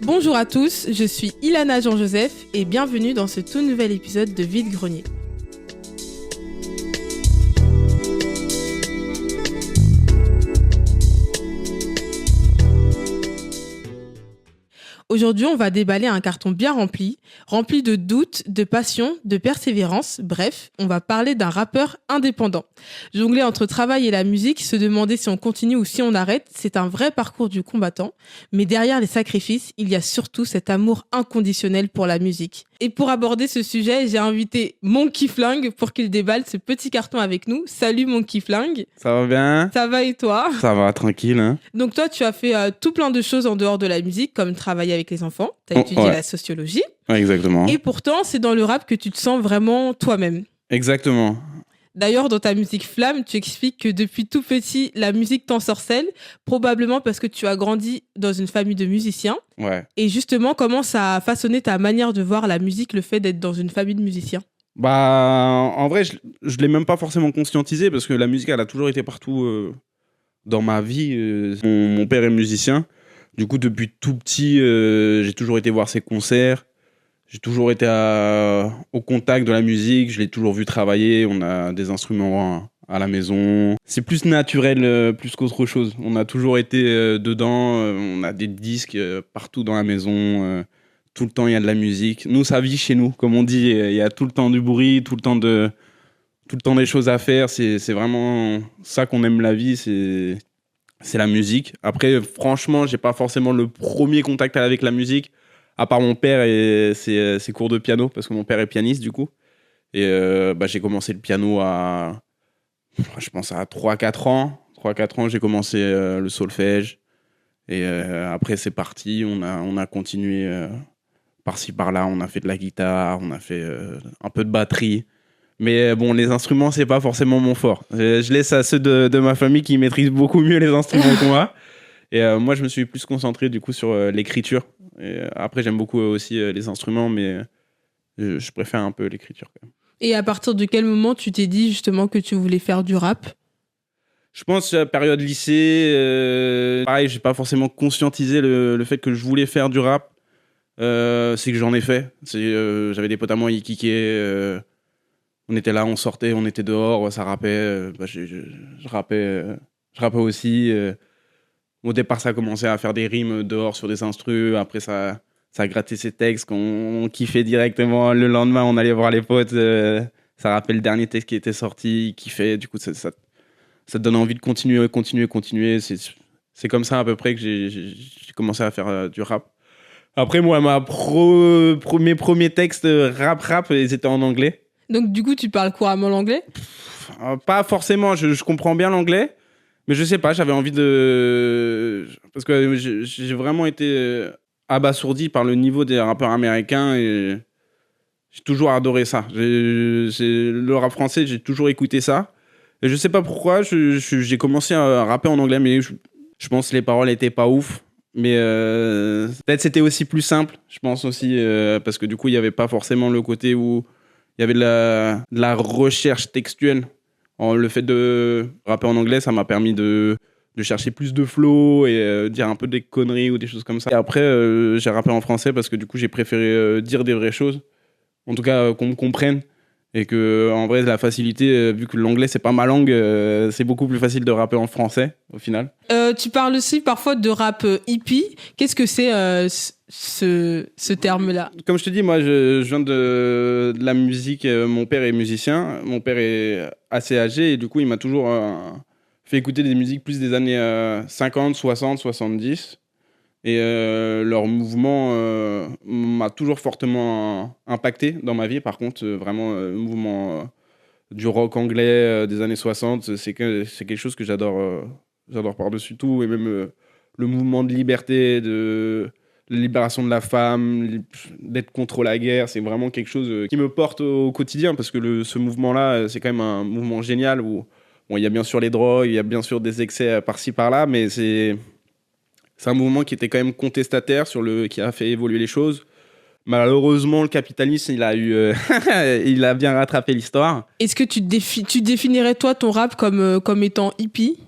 Bonjour à tous, je suis Ilana Jean-Joseph et bienvenue dans ce tout nouvel épisode de Vide Grenier. Aujourd'hui, on va déballer un carton bien rempli de doutes, de passion, de persévérance. Bref, on va parler d'un rappeur indépendant. Jongler entre travail et la musique, se demander si on continue ou si on arrête, c'est un vrai parcours du combattant. Mais derrière les sacrifices, il y a surtout cet amour inconditionnel pour la musique. Et pour aborder ce sujet, j'ai invité Monkey Flingue pour qu'il déballe ce petit carton avec nous. Salut Monkey Flingue. Ça va bien? Ça va et toi? Ça va, tranquille. Hein. Donc toi, tu as fait tout plein de choses en dehors de la musique, comme travailler avec les enfants. Tu as étudié la sociologie. Ouais, exactement. Et pourtant, c'est dans le rap que tu te sens vraiment toi-même. Exactement. D'ailleurs, dans ta musique Flamme, tu expliques que depuis tout petit, la musique t'ensorcelle, probablement parce que tu as grandi dans une famille de musiciens. Ouais. Et justement, comment ça a façonné ta manière de voir la musique, le fait d'être dans une famille de musiciens? En vrai, je l'ai même pas forcément conscientisé parce que la musique, elle a toujours été partout dans ma vie. Mon père est musicien. Du coup, depuis tout petit, j'ai toujours été voir ses concerts. J'ai toujours été au contact de la musique. Je l'ai toujours vu travailler. On a des instruments à la maison. C'est plus naturel, plus qu'autre chose. On a toujours été dedans. On a des disques partout dans la maison. Tout le temps, il y a de la musique. Nous, ça vit chez nous. Comme on dit, il y a tout le temps du bruit, tout le temps des choses à faire. C'est vraiment ça qu'on aime la vie. C'est la musique. Après, franchement, j'ai pas forcément le premier contact avec la musique, à part mon père et ses cours de piano, parce que mon père est pianiste, du coup. Et j'ai commencé le piano je pense à 3-4 ans. 3-4 ans, j'ai commencé le solfège. Et après, c'est parti. On a continué par-ci, par-là. On a fait de la guitare, on a fait un peu de batterie. Mais bon, les instruments, c'est pas forcément mon fort. Je laisse à ceux de ma famille qui maîtrisent beaucoup mieux les instruments que moi. Et moi, je me suis plus concentré du coup sur l'écriture. Et, après, j'aime beaucoup aussi les instruments, mais je préfère un peu l'écriture quand même. Et à partir de quel moment tu t'es dit justement que tu voulais faire du rap? Je pense à la période lycée, pareil, j'ai pas forcément conscientisé le fait que je voulais faire du rap. C'est que j'en ai fait. J'avais des potes à moi, ils kickaient. On était là, on sortait, on était dehors, ça rappait. Je rappais aussi. Au départ, ça a commencé à faire des rimes dehors sur des instrus. Après, ça a gratté ses textes qu'on kiffait directement. Le lendemain, on allait voir les potes. Ça rappelle le dernier texte qui était sorti, kiffait. Du coup, ça te donne envie de continuer. C'est comme ça à peu près que j'ai commencé à faire du rap. Après, moi, mes premiers textes rap, ils étaient en anglais. Donc, du coup, tu parles couramment l'anglais? Pas forcément, je comprends bien l'anglais, mais je sais pas, j'avais envie parce que j'ai vraiment été abasourdi par le niveau des rappeurs américains et j'ai toujours adoré ça. Le rap français, j'ai toujours écouté ça. Et je sais pas pourquoi, j'ai commencé à rapper en anglais, mais je pense que les paroles étaient pas ouf. Mais peut-être c'était aussi plus simple, je pense aussi, parce que du coup, il y avait pas forcément le côté où il y avait de la recherche textuelle. Le fait de rapper en anglais, ça m'a permis de chercher plus de flow et dire un peu des conneries ou des choses comme ça. Et après, j'ai rappé en français parce que du coup, j'ai préféré dire des vraies choses. En tout cas, qu'on me comprenne. Et que, en vrai, la facilité, vu que l'anglais, c'est pas ma langue, c'est beaucoup plus facile de rapper en français, au final. Tu parles aussi parfois de rap hippie. Qu'est-ce que c'est ce terme-là? Comme je te dis, moi, je viens de la musique. Mon père est musicien. Mon père est assez âgé. Et du coup, il m'a toujours fait écouter des musiques plus des années 50, 60, 70. Et leur mouvement m'a toujours fortement impacté dans ma vie. Par contre, vraiment, le mouvement du rock anglais des années 60, c'est quelque chose que j'adore par-dessus tout. Et même le mouvement de liberté, de libération de la femme, d'être contre la guerre, c'est vraiment quelque chose qui me porte au quotidien. Parce que ce mouvement-là, c'est quand même un mouvement génial où il y a bien sûr les drogues, il y a bien sûr des excès par-ci par-là, mais c'est un mouvement qui était quand même contestataire, qui a fait évoluer les choses. Malheureusement, le capitalisme, il a bien rattrapé l'histoire. Est-ce que tu définirais, toi, ton rap comme étant hippie?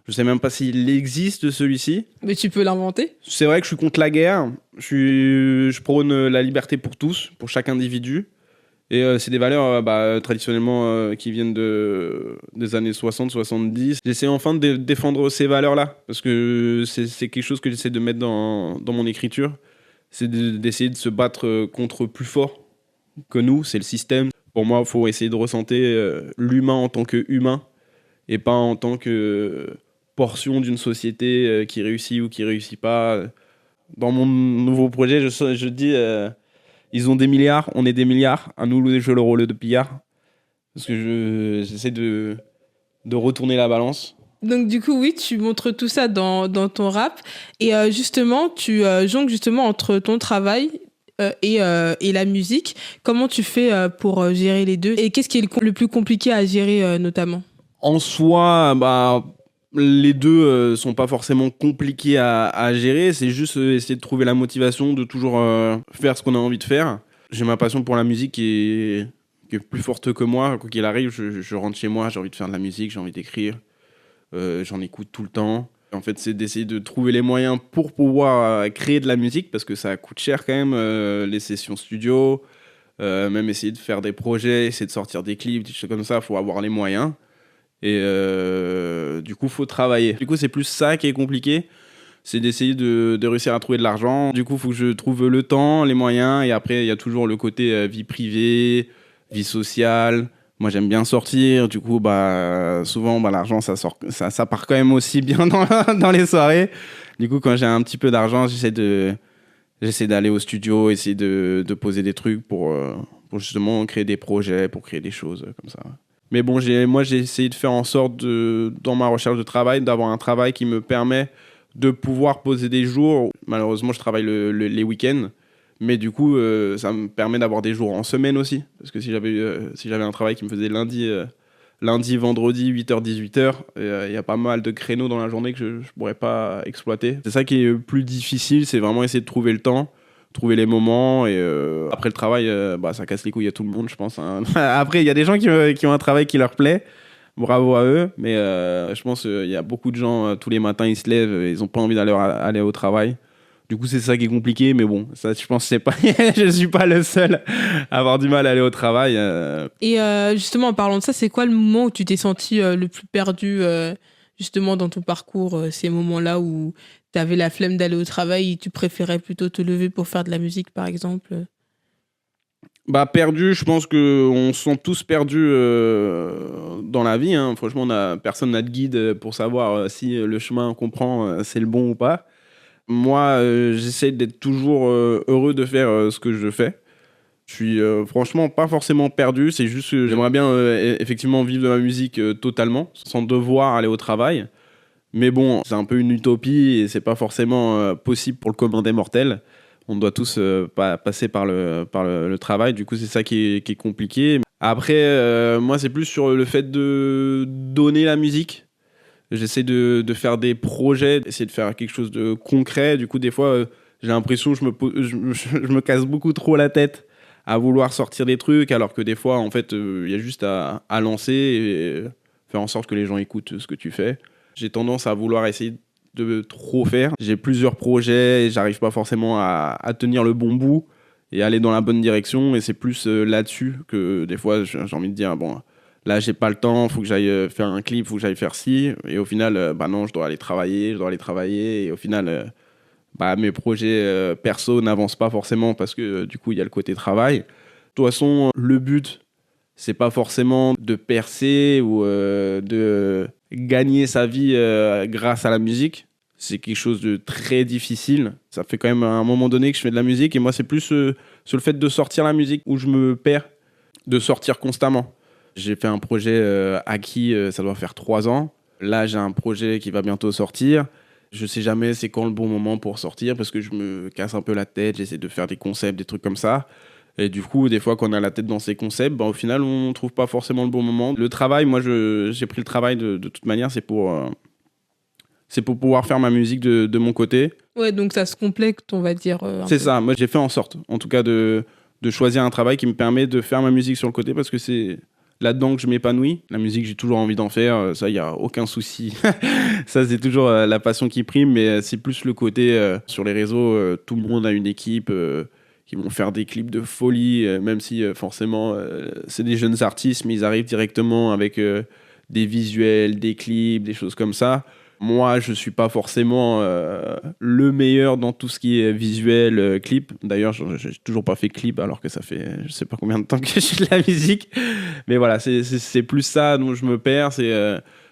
Je sais même pas s'il existe celui-ci. Mais tu peux l'inventer. C'est vrai que je suis contre la guerre. Je prône la liberté pour tous, pour chaque individu. Et c'est des valeurs traditionnellement qui viennent des années 60-70. J'essaie enfin de défendre ces valeurs-là, parce que c'est quelque chose que j'essaie de mettre dans mon écriture. C'est d'essayer de se battre contre plus fort que nous, c'est le système. Pour moi, il faut essayer de ressentir l'humain en tant qu'humain, et pas en tant que portion d'une société qui réussit ou qui réussit pas. Dans mon nouveau projet, je dis... ils ont des milliards, on est des milliards. À nous de jouer le rôle de pillard. Parce que j'essaie de retourner la balance. Donc du coup, oui, tu montres tout ça dans ton rap. Et justement, tu jongles justement entre ton travail et la musique. Comment tu fais pour gérer les deux? Et qu'est-ce qui est le plus compliqué à gérer notamment? En soi, les deux sont pas forcément compliqués à gérer. C'est juste essayer de trouver la motivation de toujours faire ce qu'on a envie de faire. J'ai ma passion pour la musique qui est plus forte que moi. Quoi qu'il arrive, je rentre chez moi, j'ai envie de faire de la musique, j'ai envie d'écrire. J'en écoute tout le temps. En fait, c'est d'essayer de trouver les moyens pour pouvoir créer de la musique, parce que ça coûte cher quand même, les sessions studio, même essayer de faire des projets, essayer de sortir des clips, des choses comme ça, il faut avoir les moyens. Et du coup, il faut travailler. Du coup, c'est plus ça qui est compliqué, c'est d'essayer de réussir à trouver de l'argent. Du coup, il faut que je trouve le temps, les moyens, et après, il y a toujours le côté vie privée, vie sociale. Moi, j'aime bien sortir, du coup, souvent, l'argent, ça part quand même aussi bien dans les soirées. Du coup, quand j'ai un petit peu d'argent, j'essaie d'aller au studio, essayer de poser des trucs pour justement créer des projets, pour créer des choses comme ça. Mais bon, j'ai essayé de faire en sorte, dans ma recherche de travail, d'avoir un travail qui me permet de pouvoir poser des jours. Malheureusement, je travaille les week-ends. Mais du coup, ça me permet d'avoir des jours en semaine aussi. Parce que si j'avais un travail qui me faisait lundi, vendredi, 8h, 18h, il y a pas mal de créneaux dans la journée que je ne pourrais pas exploiter. C'est ça qui est plus difficile, c'est vraiment essayer de trouver le temps, trouver les moments. Et après le travail, ça casse les couilles à tout le monde, je pense. Hein. Après, il y a des gens qui ont un travail qui leur plaît. Bravo à eux. Mais je pense qu'il y a beaucoup de gens, tous les matins, ils se lèvent, ils n'ont pas envie aller au travail. Du coup, c'est ça qui est compliqué, mais bon, ça, je pense que je suis pas le seul à avoir du mal à aller au travail. Et justement, en parlant de ça, c'est quoi le moment où tu t'es senti le plus perdu, justement, dans ton parcours, ces moments-là où tu avais la flemme d'aller au travail et tu préférais plutôt te lever pour faire de la musique, par exemple? Perdu, je pense qu'on se sent tous perdus dans la vie. Hein. Franchement, personne n'a de guide pour savoir si le chemin qu'on prend, c'est le bon ou pas. Moi, j'essaie d'être toujours heureux de faire ce que je fais. Je suis franchement pas forcément perdu, c'est juste que j'aimerais bien effectivement vivre de ma musique totalement, sans devoir aller au travail. Mais bon, c'est un peu une utopie et c'est pas forcément possible pour le commun des mortels. On doit tous passer par le travail, du coup c'est ça qui est compliqué. Après, moi c'est plus sur le fait de donner la musique. J'essaie de faire des projets, d'essayer de faire quelque chose de concret. Du coup, des fois, j'ai l'impression que je me casse beaucoup trop la tête à vouloir sortir des trucs, alors que des fois, en fait, y a juste à lancer et faire en sorte que les gens écoutent ce que tu fais. J'ai tendance à vouloir essayer de trop faire. J'ai plusieurs projets et j'arrive pas forcément à tenir le bon bout et aller dans la bonne direction. Et c'est plus là-dessus que des fois, j'ai envie de dire, bon... Là, j'ai pas le temps, faut que j'aille faire un clip, faut que j'aille faire ci. Et au final, non, je dois aller travailler. Et au final, mes projets perso n'avancent pas forcément parce que du coup, il y a le côté travail. De toute façon, le but, c'est pas forcément de percer ou de gagner sa vie grâce à la musique. C'est quelque chose de très difficile. Ça fait quand même un moment donné que je fais de la musique. Et moi, c'est plus sur le fait de sortir la musique où je me perds, de sortir constamment. J'ai fait un projet acquis, ça doit faire 3 ans. Là, j'ai un projet qui va bientôt sortir. Je sais jamais c'est quand le bon moment pour sortir parce que je me casse un peu la tête, j'essaie de faire des concepts, des trucs comme ça. Et du coup, des fois, quand on a la tête dans ces concepts, au final, on trouve pas forcément le bon moment. Le travail, moi, j'ai pris le travail de toute manière, c'est pour pouvoir faire ma musique de mon côté. Ouais, donc ça se complète, on va dire. C'est ça, moi, j'ai fait en sorte, en tout cas, de choisir un travail qui me permet de faire ma musique sur le côté parce que c'est là-dedans que je m'épanouis. La musique, j'ai toujours envie d'en faire. Ça, il n'y a aucun souci. Ça, c'est toujours la passion qui prime. Mais c'est plus le côté sur les réseaux. Tout le monde a une équipe qui vont faire des clips de folie. Même si, forcément, c'est des jeunes artistes, mais ils arrivent directement avec des visuels, des clips, des choses comme ça. Moi, je suis pas forcément le meilleur dans tout ce qui est visuel, clip. D'ailleurs, j'ai toujours pas fait clip, alors que ça fait je sais pas combien de temps que je fais de la musique. Mais voilà, c'est plus ça dont je me perds.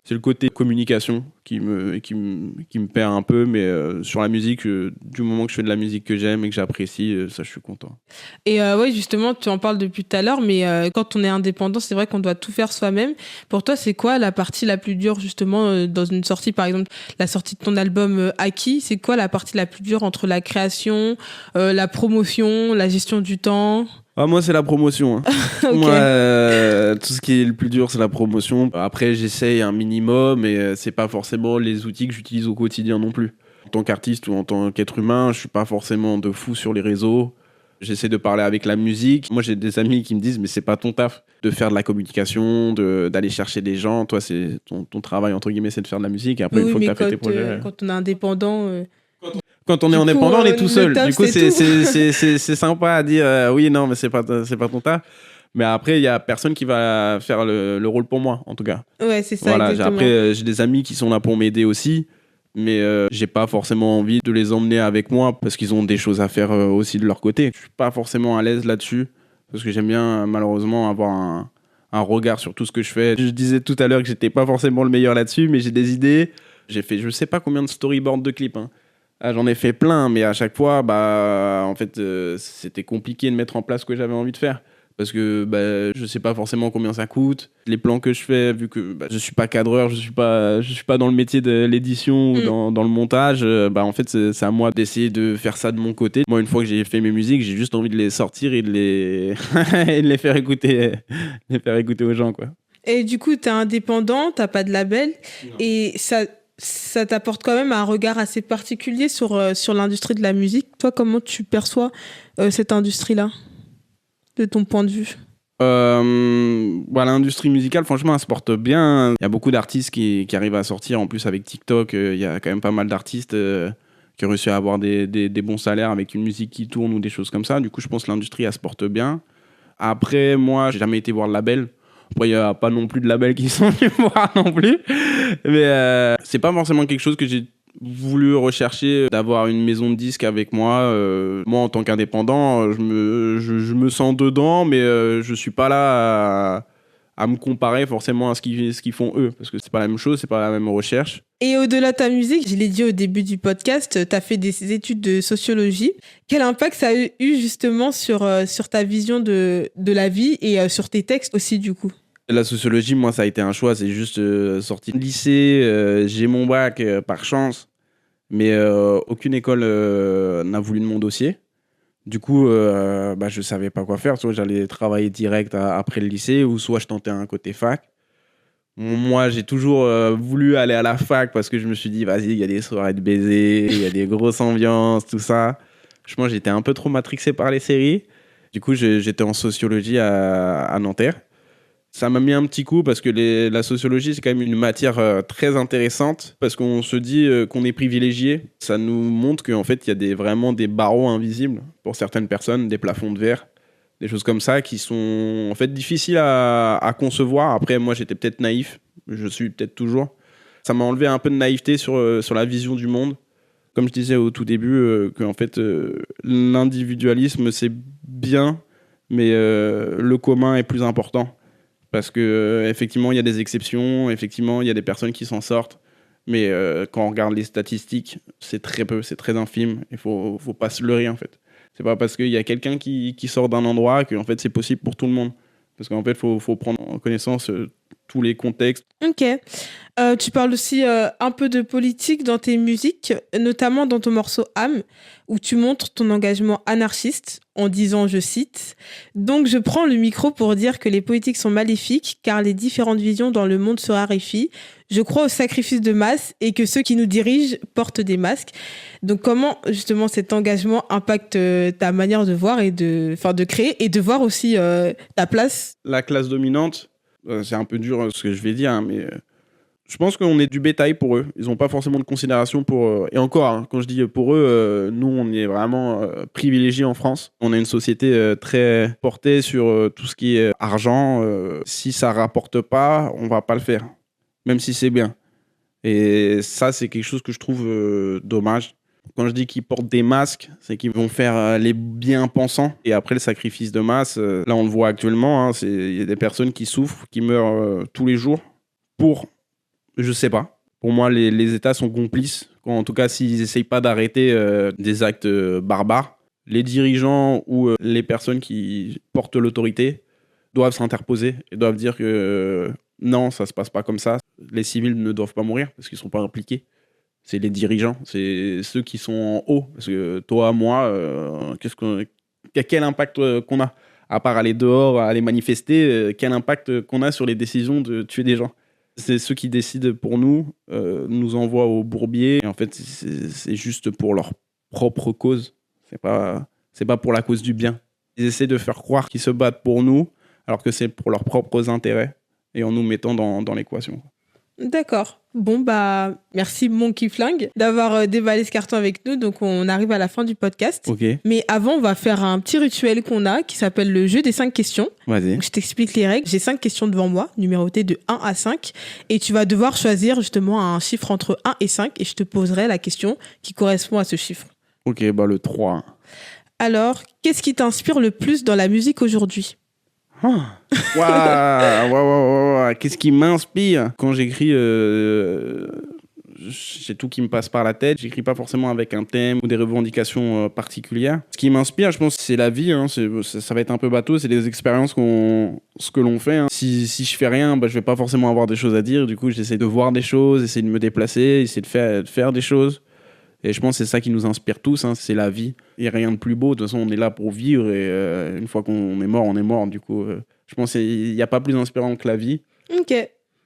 C'est le côté communication qui me perd un peu. Mais sur la musique, du moment que je fais de la musique que j'aime et que j'apprécie, ça, je suis content. Et ouais, justement, tu en parles depuis tout à l'heure, mais quand on est indépendant, c'est vrai qu'on doit tout faire soi-même. Pour toi, c'est quoi la partie la plus dure, justement, dans une sortie, par exemple, la sortie de ton album Aki? C'est quoi la partie la plus dure entre la création, la promotion, la gestion du temps? Ah, moi, c'est la promotion. Hein. Ok. Moi, tout ce qui est le plus dur, c'est la promotion. Après, j'essaye un minimum, mais c'est pas forcément les outils que j'utilise au quotidien non plus. En tant qu'artiste ou en tant qu'être humain, je suis pas forcément de fou sur les réseaux. J'essaie de parler avec la musique. Moi, j'ai des amis qui me disent, mais c'est pas ton taf de faire de la communication, d'aller chercher des gens. Toi, c'est ton travail, entre guillemets, c'est de faire de la musique. Et après, Oui, une fois que mais t'as fait tes projets... quand on est indépendant... Quand on est Du indépendant, coup, on est tout le seul. taf, Du coup, c'est c'est sympa à dire oui, non, mais c'est pas ton taf. Mais après, il y a personne qui va faire le rôle pour moi, en tout cas. Ouais, c'est ça, Voilà, exactement. après, j'ai des amis qui sont là pour m'aider aussi. Mais j'ai pas forcément envie de les emmener avec moi parce qu'ils ont des choses à faire aussi de leur côté. Je suis pas forcément à l'aise là-dessus parce que j'aime bien, malheureusement, avoir un regard sur tout ce que je fais. Je disais tout à l'heure que j'étais pas forcément le meilleur là-dessus, mais j'ai des idées. J'ai fait je sais pas combien de storyboards de clips. Hein. Ah, j'en ai fait plein, mais à chaque fois, en fait, c'était compliqué de mettre en place ce que j'avais envie de faire. Parce que je sais pas forcément combien ça coûte. Les plans que je fais, vu que je suis pas cadreur, je suis pas dans le métier de l'édition ou dans le montage, en fait, c'est à moi d'essayer de faire ça de mon côté. Moi, une fois que j'ai fait mes musiques, j'ai juste envie de les sortir et de les, et de les faire écouter, aux gens, quoi. Et du coup, t'es indépendant, t'as pas de label, Non. et ça t'apporte quand même un regard assez particulier sur l'industrie de la musique. Toi, comment tu perçois cette industrie-là, de ton point de vue? L'industrie musicale, franchement, elle se porte bien. Il y a beaucoup d'artistes qui arrivent à sortir. En plus, avec TikTok, il y a quand même pas mal d'artistes qui ont réussi à avoir des bons salaires avec une musique qui tourne ou des choses comme ça. Du coup, je pense que l'industrie, elle se porte bien. Après, moi, j'ai jamais été voir le label. Après, il n'y a pas non plus de labels qui sont venus me voir non plus. Mais c'est pas forcément quelque chose que j'ai voulu rechercher, d'avoir une maison de disques avec moi. Moi, en tant qu'indépendant, je me sens dedans, mais je suis pas là à me comparer forcément à ce qu'ils font eux. Parce que c'est pas la même chose, c'est pas la même recherche. Et au-delà de ta musique, je l'ai dit au début du podcast, tu as fait des études de sociologie. Quel impact ça a eu justement sur ta vision de la vie et sur tes textes aussi, du coup? La sociologie, moi, ça a été un choix. C'est juste sorti de lycée, j'ai mon bac par chance, mais aucune école n'a voulu de mon dossier. Du coup, je savais pas quoi faire. Soit j'allais travailler direct après le lycée, ou soit je tentais un côté fac. Moi, j'ai toujours voulu aller à la fac parce que je me suis dit, vas-y, il y a des soirées de baisers, il y a des grosses ambiances, tout ça. Franchement, j'étais un peu trop matrixé par les séries. Du coup, j'étais en sociologie à Nanterre. Ça m'a mis un petit coup parce que la sociologie, c'est quand même une matière très intéressante parce qu'on se dit qu'on est privilégié. Ça nous montre qu'en fait, il y a vraiment des barreaux invisibles pour certaines personnes, des plafonds de verre, des choses comme ça qui sont en fait difficiles à concevoir. Après, moi, j'étais peut-être naïf, je suis peut-être toujours. Ça m'a enlevé un peu de naïveté sur la vision du monde. Comme je disais au tout début, que en fait, l'individualisme, c'est bien, mais le commun est plus important. Parce que effectivement, il y a des exceptions, effectivement, il y a des personnes qui s'en sortent. Mais quand on regarde les statistiques, c'est très peu, c'est très infime. Il faut pas se leurrer, en fait. C'est pas parce qu'il y a quelqu'un qui sort d'un endroit que en fait, c'est possible pour tout le monde. Parce qu'en fait, faut prendre en connaissance tous les contextes. Ok. Tu parles aussi un peu de politique dans tes musiques, notamment dans ton morceau Âme, où tu montres ton engagement anarchiste en disant, je cite, « Donc je prends le micro pour dire que les politiques sont maléfiques car les différentes visions dans le monde se raréfient. Je crois au sacrifice de masse et que ceux qui nous dirigent portent des masques. » Donc comment justement cet engagement impacte ta manière de voir et de créer et de voir aussi ta place? La classe dominante, C'est un peu dur ce que je vais dire, hein, mais je pense qu'on est du bétail pour eux. Ils n'ont pas forcément de considération pour... Et encore, hein, quand je dis pour eux, nous, on est vraiment privilégiés en France. On a une société très portée sur tout ce qui est argent. Si ça ne rapporte pas, on ne va pas le faire, même si c'est bien. Et ça, c'est quelque chose que je trouve dommage. Quand je dis qu'ils portent des masques, c'est qu'ils vont faire les bien-pensants. Et après, le sacrifice de masse, là, on le voit actuellement. Hein, il y a des personnes qui souffrent, qui meurent tous les jours pour... Je sais pas. Pour moi, les États sont complices. En tout cas, s'ils n'essayent pas d'arrêter des actes barbares, les dirigeants ou les personnes qui portent l'autorité doivent s'interposer et doivent dire que non, ça se passe pas comme ça. Les civils ne doivent pas mourir parce qu'ils sont pas impliqués. C'est les dirigeants, c'est ceux qui sont en haut. Parce que toi, moi, quel impact qu'on a? À part aller dehors, aller manifester, quel impact qu'on a sur les décisions de tuer des gens? C'est ceux qui décident pour nous, nous envoient au bourbier. Et en fait, c'est juste pour leur propre cause. C'est pas pour la cause du bien. Ils essaient de faire croire qu'ils se battent pour nous, alors que c'est pour leurs propres intérêts, et en nous mettant dans l'équation. D'accord. Bon, bah, merci Monkey Flingue d'avoir déballé ce carton avec nous. Donc, on arrive à la fin du podcast. Ok. Mais avant, on va faire un petit rituel qu'on a qui s'appelle le jeu des 5 questions. Vas-y. Donc, je t'explique les règles. J'ai 5 questions devant moi, numérotées de 1 à 5. Et tu vas devoir choisir justement un chiffre entre 1 et 5. Et je te poserai la question qui correspond à ce chiffre. Ok, bah le 3. Alors, qu'est-ce qui t'inspire le plus dans la musique aujourd'hui ? Waouh, qu'est-ce qui m'inspire quand j'écris? J'ai tout qui me passe par la tête. J'écris pas forcément avec un thème ou des revendications particulières. Ce qui m'inspire, je pense, c'est la vie. Hein. Ça va être un peu bateau. C'est les expériences ce que l'on fait. Hein. Si je fais rien, bah, je vais pas forcément avoir des choses à dire. Du coup, j'essaie de voir des choses, essayer de me déplacer, essayer de faire des choses. Et je pense que c'est ça qui nous inspire tous, hein, c'est la vie. Il n'y a rien de plus beau. De toute façon, on est là pour vivre et une fois qu'on est mort, on est mort. Du coup, je pense qu'il n'y a pas plus inspirant que la vie. Ok.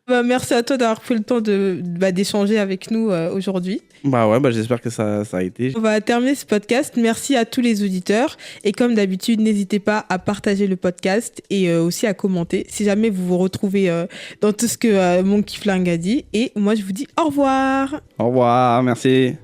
Bah, merci à toi d'avoir pris le temps d'échanger avec nous aujourd'hui. Bah ouais, j'espère que ça a été. On va terminer ce podcast. Merci à tous les auditeurs. Et comme d'habitude, n'hésitez pas à partager le podcast et aussi à commenter si jamais vous vous retrouvez dans tout ce que Monkey Flingue a dit. Et moi, je vous dis au revoir. Au revoir, merci.